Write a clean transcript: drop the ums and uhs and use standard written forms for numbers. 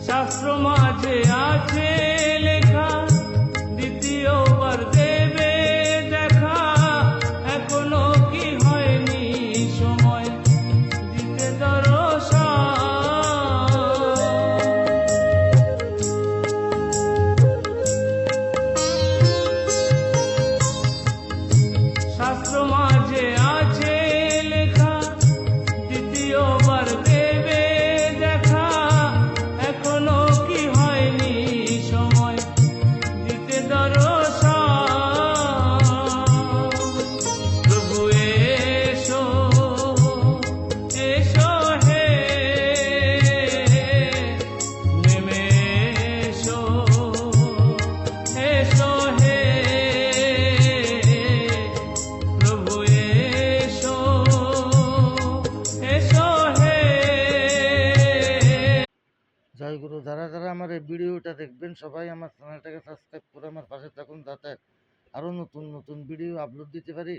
শাস্ত্র মাঝে আছে লেখা, দ্বিতীয়বার দেবে দেখা, এখনো কি হয়নি সময় দিতে দর্শন। শাস্ত্র মাঝে আছে লেখা, দ্বিতীয়বার দেবে দেখা, এখনো কি হয়নি সময় দিতে দর্শন। প্রভু এসো, এসো হে, নেমে এসো, এসো হে, প্রভু এসো, এসো হে। জয় গুরু। যারা যারা আমার এই ভিডিওটা দেখবেন সবাই আমার চ্যানেলটাকে সাবস্ক্রাইব করে আমার পাশে থাকুন, যাতে আরও নতুন নতুন ভিডিও আপলোড দিতে পারি।